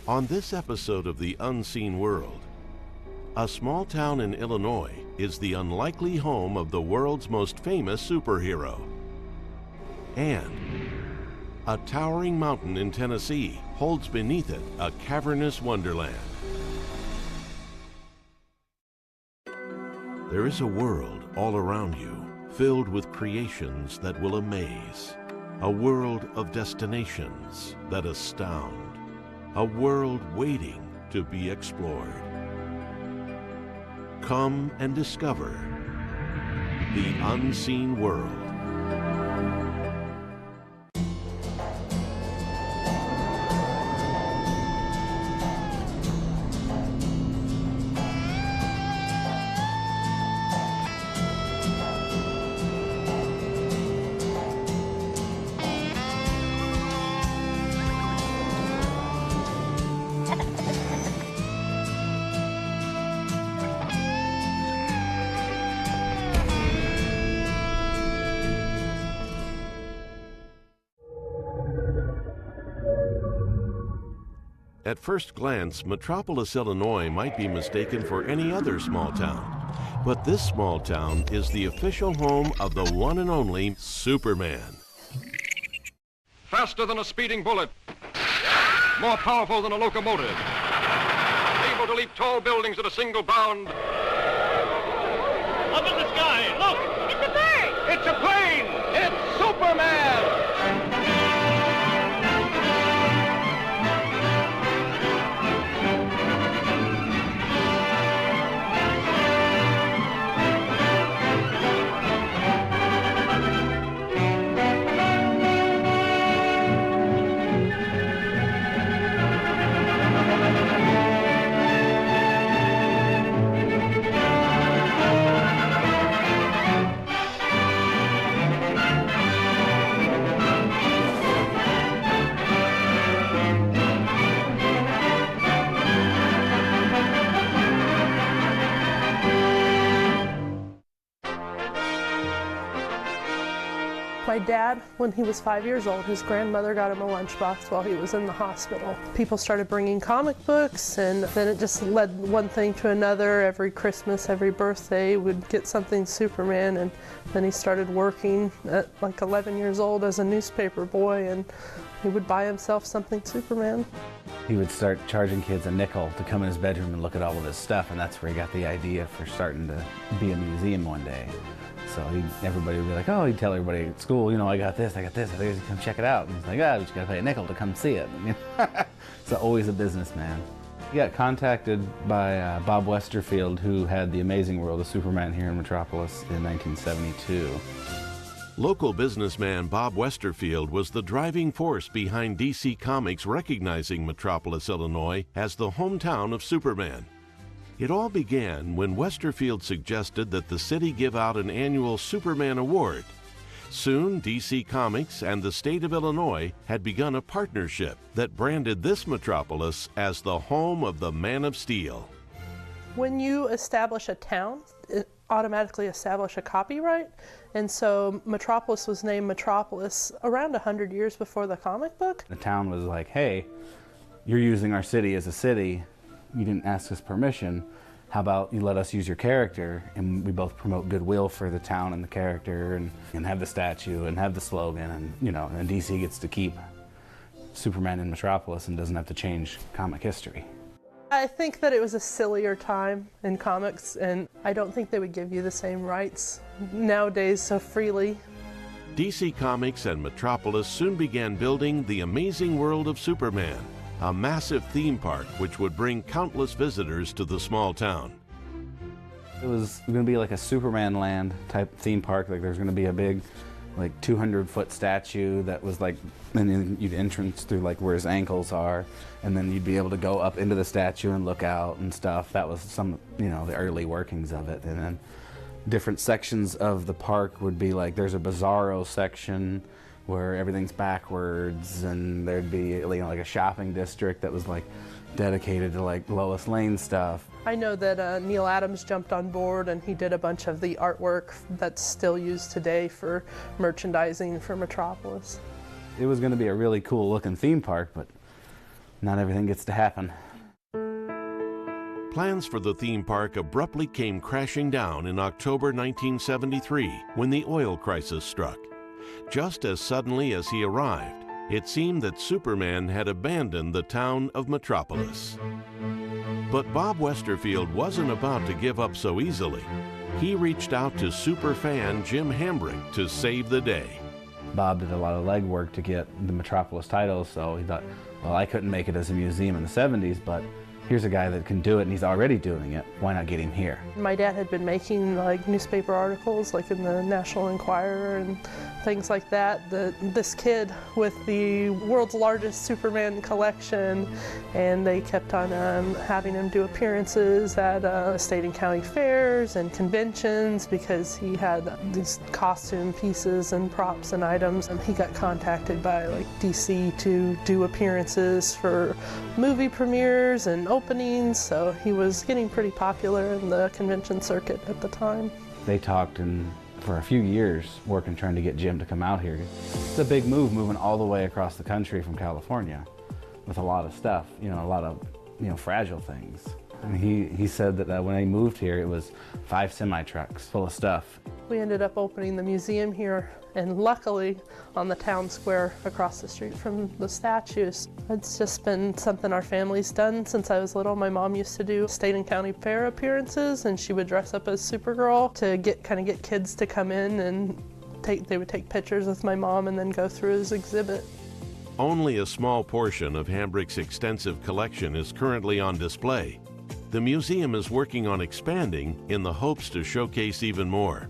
On this episode of The Unseen World, a small town in Illinois is the unlikely home of the world's most famous superhero. And a towering mountain in Tennessee holds beneath it a cavernous wonderland. There is a world all around you, filled with creations that will amaze. A world of destinations that astound. A world waiting to be explored. Come and discover the unseen world. At first glance, Metropolis, Illinois might be mistaken for any other small town. But this small town is the official home of the one and only Superman. Faster than a speeding bullet. More powerful than a locomotive. Able to leap tall buildings at a single bound. Up in the sky, look! It's a bird! It's a plane! It's Superman! My dad, when he was 5 years old, his grandmother got him a lunchbox while he was in the hospital. People started bringing comic books, and then it just led one thing to another. Every Christmas, every birthday, we'd get something Superman, and then he started working at like 11 years old as a newspaper boy, and he would buy himself something Superman. He would start charging kids a nickel to come in his bedroom and look at all of his stuff, and that's where he got the idea for starting to be a museum one day. So everybody would be like, oh, he'd tell everybody at school, you know, I got this, I think you come check it out. And he's like, ah, but you gotta pay a nickel to come see it. So always a businessman. He got contacted by Bob Westerfield, who had the Amazing World of Superman here in Metropolis in 1972. Local businessman Bob Westerfield was the driving force behind DC Comics recognizing Metropolis, Illinois as the hometown of Superman. It all began when Westerfield suggested that the city give out an annual Superman Award. Soon, DC Comics and the state of Illinois had begun a partnership that branded this metropolis as the home of the Man of Steel. When you establish a town, it automatically establishes a copyright, and so Metropolis was named Metropolis around 100 years before the comic book. The town was like, hey, you're using our city as a city. You didn't ask us permission. How about you let us use your character, and we both promote goodwill for the town and the character, and have the statue and have the slogan, and you know, and DC gets to keep Superman in Metropolis and doesn't have to change comic history. I think that it was a sillier time in comics, and I don't think they would give you the same rights nowadays so freely. DC Comics and Metropolis soon began building the Amazing World of Superman, a massive theme park which would bring countless visitors to the small town. It was going to be like a Superman land type theme park. Like there's going to be a big, like 200-foot statue that was like, and then you'd entrance through like where his ankles are, and then you'd be able to go up into the statue and look out and stuff. That was some, you know, the early workings of it. And then different sections of the park would be like, there's a Bizarro section where everything's backwards, and there'd be, you know, like a shopping district that was like dedicated to like Lois Lane stuff. I know that Neil Adams jumped on board, and he did a bunch of the artwork that's still used today for merchandising for Metropolis. It was going to be a really cool looking theme park, but not everything gets to happen. Plans for the theme park abruptly came crashing down in October 1973 when the oil crisis struck. Just as suddenly as he arrived, it seemed that Superman had abandoned the town of Metropolis. But Bob Westerfield wasn't about to give up so easily. He reached out to superfan Jim Hambrick to save the day. Bob did a lot of legwork to get the Metropolis title, so he thought, well, I couldn't make it as a museum in the 70s, but here's a guy that can do it, and he's already doing it. Why not get him here? My dad had been making like newspaper articles like in the National Enquirer and things like that. This kid with the world's largest Superman collection, and they kept on having him do appearances at state and county fairs and conventions because he had these costume pieces and props and items. And he got contacted by like DC to do appearances for movie premieres and openings, so he was getting pretty popular in the convention circuit at the time. They talked for a few years trying to get Jim to come out here. It's a big move, moving all the way across the country from California with a lot of stuff, a lot of fragile things. And he said that when he moved here, it was 5 semi-trucks full of stuff. We ended up opening the museum here, and luckily on the town square across the street from the statues. It's just been something our family's done since I was little. My mom used to do state and county fair appearances, and she would dress up as Supergirl to get kids to come in, and they would take pictures with my mom and then go through his exhibit. Only a small portion of Hambrick's extensive collection is currently on display. The museum is working on expanding in the hopes to showcase even more.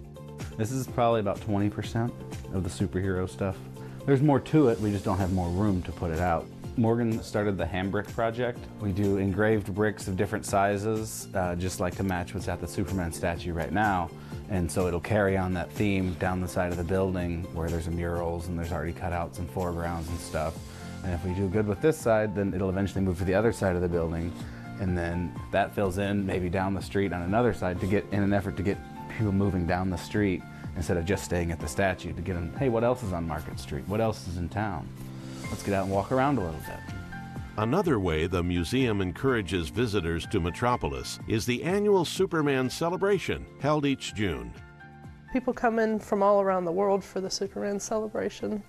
This is probably about 20% of the superhero stuff. There's more to it, we just don't have more room to put it out. Morgan started the Hambrick project. We do engraved bricks of different sizes, just like to match what's at the Superman statue right now. And so it'll carry on that theme down the side of the building where there's murals and there's already cutouts and foregrounds and stuff. And if we do good with this side, then it'll eventually move to the other side of the building. And then that fills in maybe down the street on another side in an effort to get people moving down the street instead of just staying at the statue, to get them, hey, what else is on Market Street? What else is in town? Let's get out and walk around a little bit. Another way the museum encourages visitors to Metropolis is the annual Superman celebration held each June. People come in from all around the world for the Superman celebration.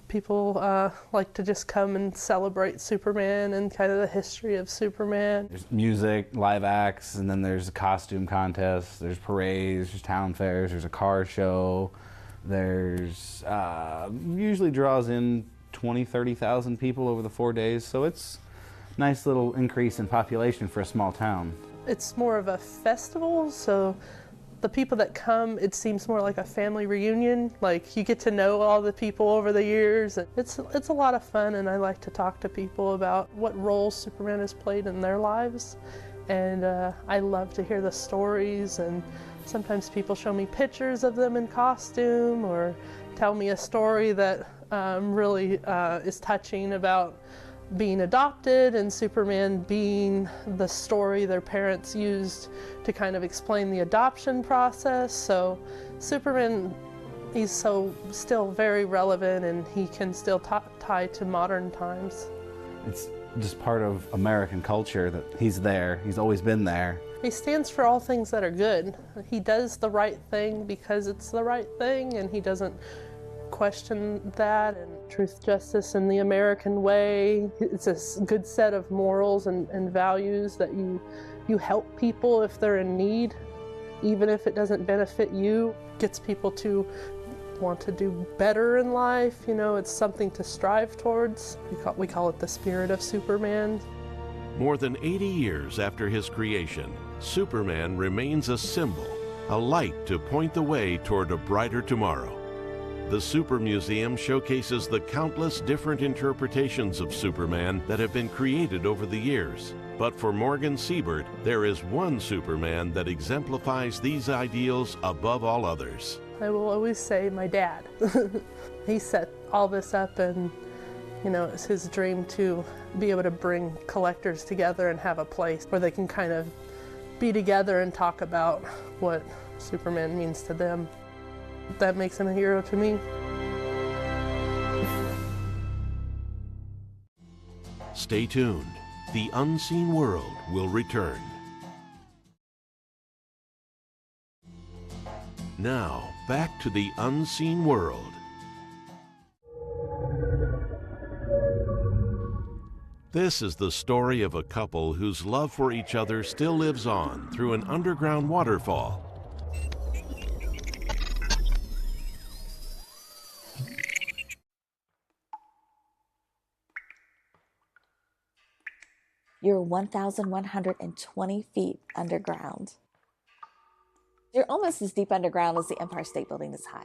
People like to just come and celebrate Superman and kind of the history of Superman. There's music, live acts, and then there's a costume contest, there's parades, there's town fairs, there's a car show. There's usually draws in 20,000-30,000 people over the 4 days, so it's a nice little increase in population for a small town. It's more of a festival, so the people that come, it seems more like a family reunion. Like you get to know all the people over the years. It's a lot of fun, and I like to talk to people about what roles Superman has played in their lives. And I love to hear the stories, and sometimes people show me pictures of them in costume or tell me a story that really is touching about being adopted and Superman being the story their parents used to kind of explain the adoption process. So Superman, he's still very relevant, and he can still tie to modern times. It's just part of American culture that he's there. He's always been there. He stands for all things that are good. He does the right thing because it's the right thing, and he doesn't question that. And truth, justice, and the American way. It's a good set of morals and values that you help people if they're in need, even if it doesn't benefit you. Gets people to want to do better in life. It's something to strive towards. We call it the spirit of Superman. More than 80 years after his creation, Superman remains a symbol, a light to point the way toward a brighter tomorrow. The Super Museum showcases the countless different interpretations of Superman that have been created over the years. But for Morgan Siebert, there is one Superman that exemplifies these ideals above all others. I will always say my dad. He set all this up, and it's his dream to be able to bring collectors together and have a place where they can kind of be together and talk about what Superman means to them. That makes him a hero to me. Stay tuned. The unseen world will return. Now, back to the unseen world. This is the story of a couple whose love for each other still lives on through an underground waterfall. You're 1,120 feet underground. You're almost as deep underground as the Empire State Building is high.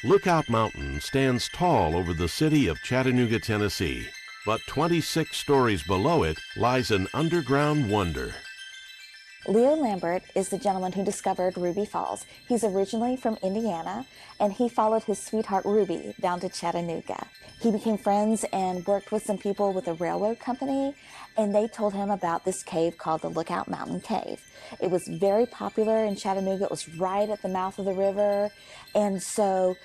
Lookout Mountain stands tall over the city of Chattanooga, Tennessee, but 26 stories below it lies an underground wonder. Leo Lambert is the gentleman who discovered Ruby Falls. He's originally from Indiana, and he followed his sweetheart Ruby down to Chattanooga. He became friends and worked with some people with a railroad company, and they told him about this cave called the Lookout Mountain Cave. It was very popular in Chattanooga. It was right at the mouth of the river, and so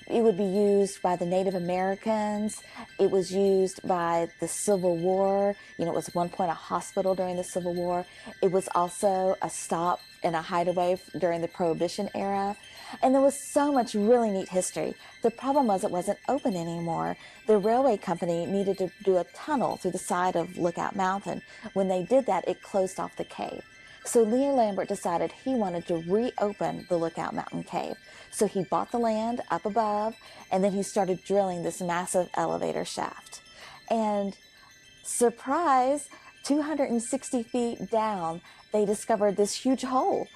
it would be used by the Native Americans. It was used by the Civil War. It was at one point a hospital during the Civil War. It was also a stop and a hideaway during the Prohibition era. And there was so much really neat history. The problem was it wasn't open anymore. The railway company needed to do a tunnel through the side of Lookout Mountain. When they did that, it closed off the cave. So Leo Lambert decided he wanted to reopen the Lookout Mountain Cave. So he bought the land up above, and then he started drilling this massive elevator shaft. And surprise, 260 feet down, they discovered this huge hole.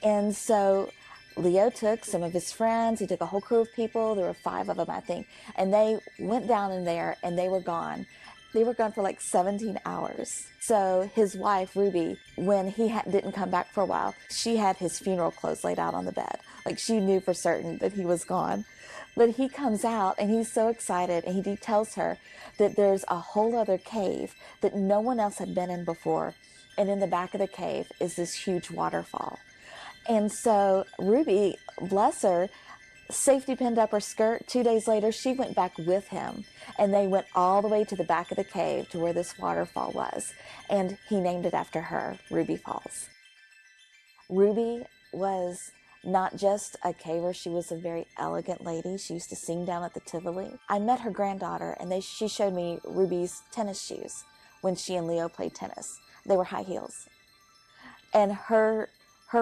And so Leo took some of his friends, he took a whole crew of people, there were 5 of them, I think, and they went down in there and they were gone. They were gone for like 17 hours. So his wife, Ruby, when he didn't come back for a while, she had his funeral clothes laid out on the bed. Like she knew for certain that he was gone. But he comes out and he's so excited, and he tells her that there's a whole other cave that no one else had been in before. And in the back of the cave is this huge waterfall. And so Ruby, bless her, safety pinned up her skirt. 2 days later, she went back with him, and they went all the way to the back of the cave to where this waterfall was, and he named it after her, Ruby Falls. Ruby was not just a caver, she was a very elegant lady. She used to sing down at the Tivoli. I met her granddaughter, and she showed me Ruby's tennis shoes when she and Leo played tennis. They were high heels. And her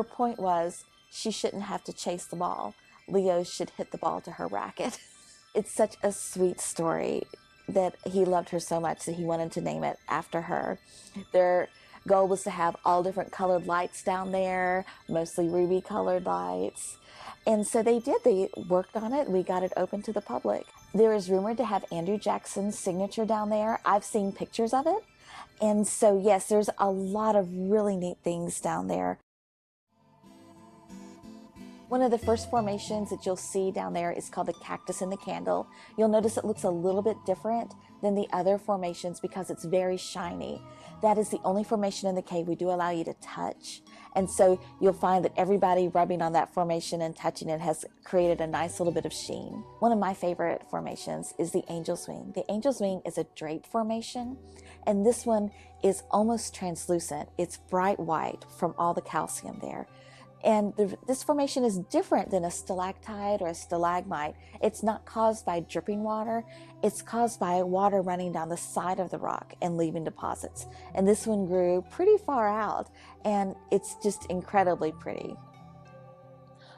point was she shouldn't have to chase the ball. Leo should hit the ball to her racket. It's such a sweet story that he loved her so much that he wanted to name it after her. Their goal was to have all different colored lights down there, mostly ruby colored lights. And so they did. They worked on it. We got it open to the public. There is rumored to have Andrew Jackson's signature down there. I've seen pictures of it. And so, yes, there's a lot of really neat things down there. One of the first formations that you'll see down there is called the Cactus in the Candle. You'll notice it looks a little bit different than the other formations because it's very shiny. That is the only formation in the cave we do allow you to touch. And so you'll find that everybody rubbing on that formation and touching it has created a nice little bit of sheen. One of my favorite formations is the Angel's Wing. The Angel's Wing is a draped formation, and this one is almost translucent. It's bright white from all the calcium there. And this formation is different than a stalactite or a stalagmite. It's not caused by dripping water. It's caused by water running down the side of the rock and leaving deposits. And this one grew pretty far out, and it's just incredibly pretty.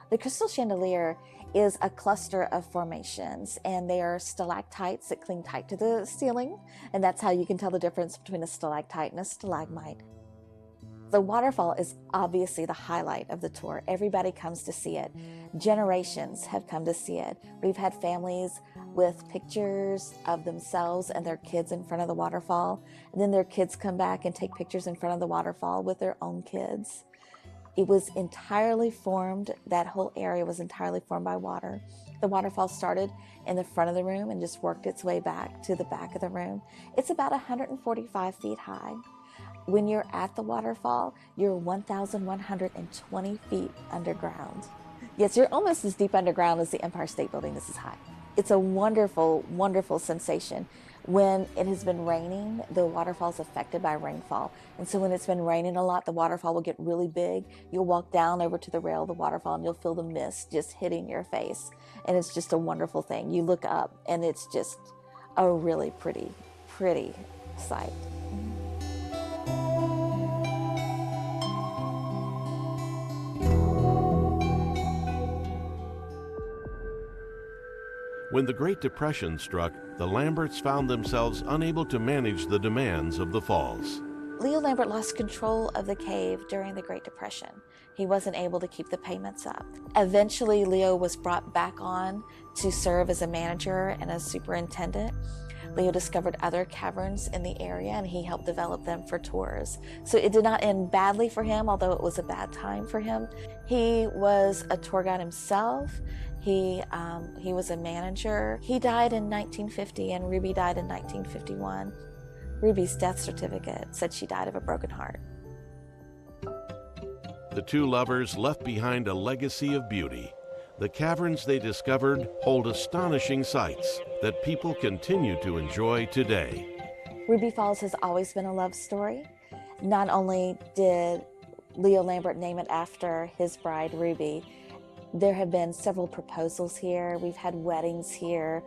The crystal chandelier is a cluster of formations, and they are stalactites that cling tight to the ceiling, and that's how you can tell the difference between a stalactite and a stalagmite. The waterfall is obviously the highlight of the tour. Everybody comes to see it. Generations have come to see it. We've had families with pictures of themselves and their kids in front of the waterfall, and then their kids come back and take pictures in front of the waterfall with their own kids. It was entirely formed, that whole area was entirely formed by water. The waterfall started in the front of the room and just worked its way back to the back of the room. It's about 145 feet high. When you're at the waterfall, you're 1,120 feet underground. Yes, you're almost as deep underground as the Empire State Building. This is high. It's a wonderful, wonderful sensation. When it has been raining, the waterfall is affected by rainfall. And so when it's been raining a lot, the waterfall will get really big. You'll walk down over to the rail of the waterfall and you'll feel the mist just hitting your face. And it's just a wonderful thing. You look up and it's just a really pretty, pretty sight. When the Great Depression struck, the Lamberts found themselves unable to manage the demands of the falls. Leo Lambert lost control of the cave during the Great Depression. He wasn't able to keep the payments up. Eventually, Leo was brought back on to serve as a manager and a superintendent. Leo discovered other caverns in the area and he helped develop them for tours. So it did not end badly for him, although it was a bad time for him. He was a tour guide himself. He was a manager. He died in 1950 and Ruby died in 1951. Ruby's death certificate said she died of a broken heart. The two lovers left behind a legacy of beauty. The caverns they discovered hold astonishing sights that people continue to enjoy today. Ruby Falls has always been a love story. Not only did Leo Lambert name it after his bride, Ruby, there have been several proposals here. We've had weddings here.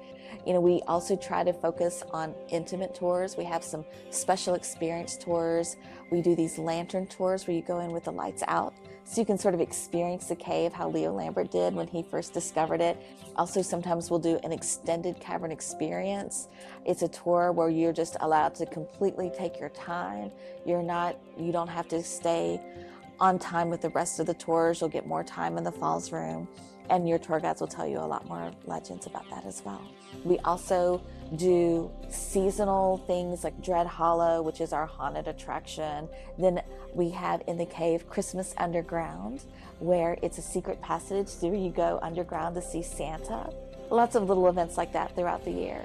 You know, we also try to focus on intimate tours. We have some special experience tours. We do these lantern tours where you go in with the lights out, so you can sort of experience the cave how Leo Lambert did when he first discovered it. Also, sometimes we'll do an extended cavern experience. It's a tour where you're just allowed to completely take your time. You don't have to stay on time with the rest of the tours. You'll get more time in the falls room, and your tour guides will tell you a lot more legends about that as well. We also do seasonal things like Dread Hollow, which is our haunted attraction. Then we have in the cave Christmas Underground, where it's a secret passage where you go underground to see Santa. Lots of little events like that throughout the year.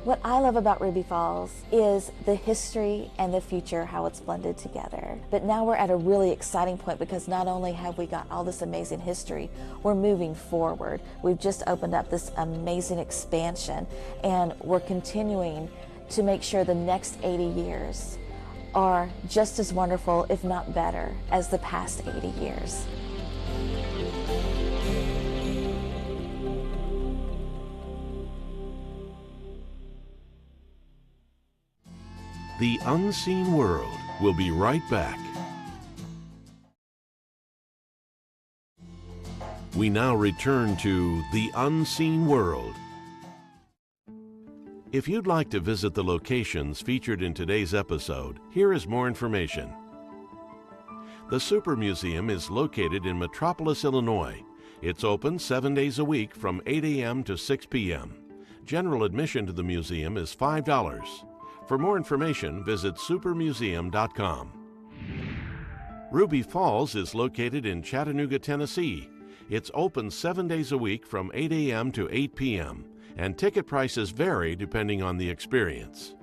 What I love about Ruby Falls is the history and the future, how it's blended together. But now we're at a really exciting point because not only have we got all this amazing history, we're moving forward. We've just opened up this amazing expansion, and we're continuing to make sure the next 80 years are just as wonderful, if not better, as the past 80 years. The Unseen World will be right back. We now return to The Unseen World. If you'd like to visit the locations featured in today's episode, here is more information. The Super Museum is located in Metropolis, Illinois. It's open 7 days a week from 8 a.m. to 6 p.m. General admission to the museum is $5. For more information, visit supermuseum.com. Ruby Falls is located in Chattanooga, Tennessee. It's open 7 days a week from 8 a.m. to 8 p.m., and ticket prices vary depending on the experience.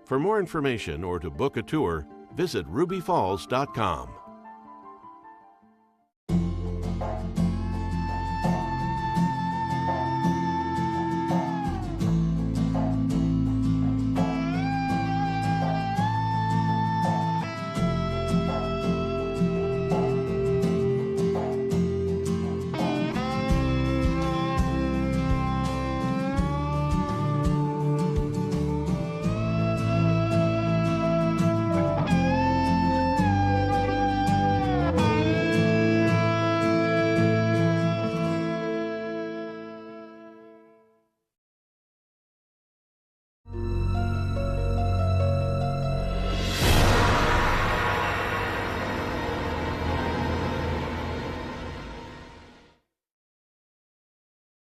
For more information or to book a tour, visit rubyfalls.com.